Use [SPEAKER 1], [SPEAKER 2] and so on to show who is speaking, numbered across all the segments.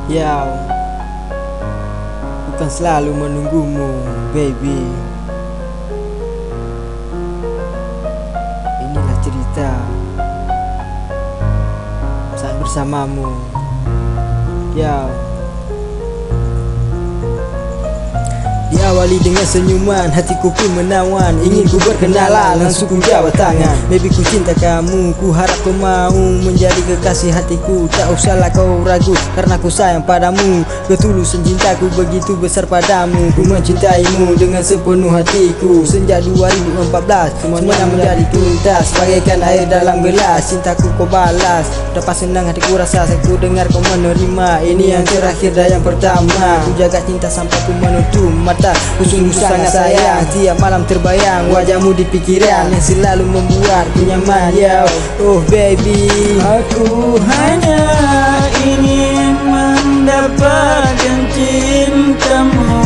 [SPEAKER 1] Ya, bukan selalu menunggumu, baby. Inilah cerita saat bersamamu. Ya, diawali dengan senyuman, hatiku pun menawan. Ingin ku berkenalan, langsung ku jawab tangan. Baby, ku cinta kamu, ku harap kau mau menjadi kekasih hatiku. Tak usahlah kau ragu, karena ku sayang padamu. Ketulusan cintaku begitu besar padamu. Ku mencintaimu dengan sepenuh hatiku. Sejak 2014 semuanya menjadi tuntas, bagaikan air dalam gelas. Cintaku kau balas, betapa senang hatiku rasa saat ku dengar kau menerima. Ini yang terakhir dan yang pertama. Ku jaga cinta sampai ku menutup mata. Ku sungguh sangat sayang, tiap malam terbayang wajahmu di pikiran yang selalu membuatku nyaman. Ya, oh baby,
[SPEAKER 2] aku hanya ingin mendapatkan cintamu,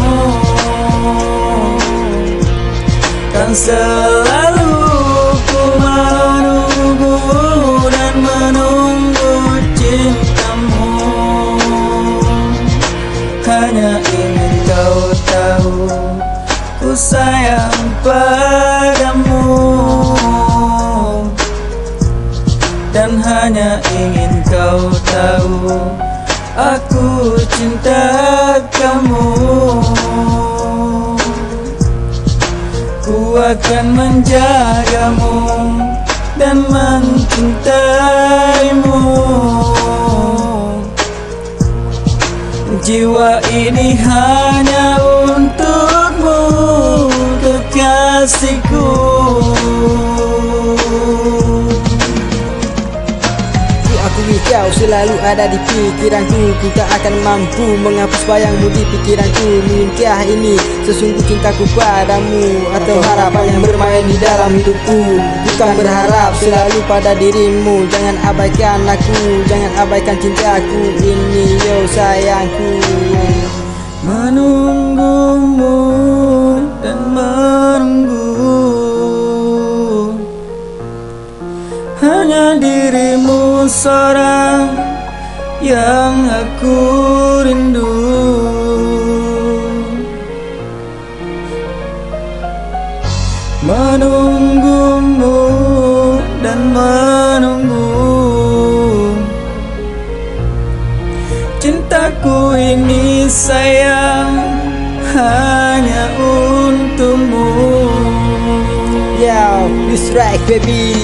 [SPEAKER 2] kan selalu ku menunggu dan menunggu cintamu. Hanya ingin kau tahu, ku sayang padamu, dan hanya ingin kau tahu, aku cinta kamu. Ku akan menjagamu dan mencintaimu. Jiwa ini hanya untukmu, kekasihku.
[SPEAKER 1] ku akui kau selalu ada di pikiranku. Ku tak akan mampu menghapus bayangmu di pikiranku. Mungkinkah ini sesungguh cintaku padamu, atau harapan yang bermain di dalam hidupku? Bukan berharap selalu pada dirimu. Jangan abaikan aku, jangan abaikan cintaku ini, yo sayangku.
[SPEAKER 2] Menunggumu dan menunggu, hanya dirimu seorang yang aku rindu. Menunggumu dan menunggu, cintaku ini sayang hanya untukmu.
[SPEAKER 1] Yo, this right baby.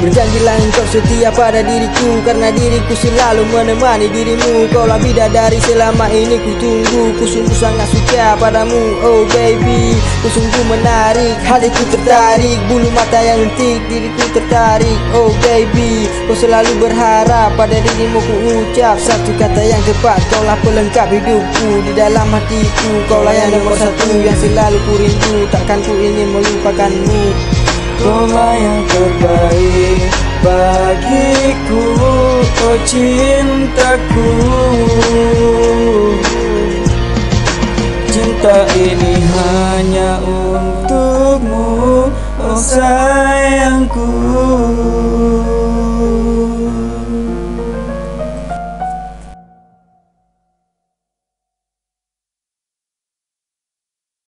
[SPEAKER 1] Berjanjilah engkau setia pada diriku, karena diriku selalu menemani dirimu. Kaulah bidadari selama ini ku tunggu. Ku sungguh sangat suka padamu, oh baby. Ku sungguh menarik, hatiku tertarik. Bulu mata yang lentik, diriku tertarik, oh baby. Kau selalu berharap pada dirimu, ku ucap satu kata yang tepat. Kaulah pelengkap hidupku di dalam hatiku. Kaulah yang nomor satu yang selalu ku rindu. Takkan ku ingin melupakanmu.
[SPEAKER 2] Kaulah yang terbaik bagiku, oh cintaku. Cinta ini hanya untukmu, oh sayang.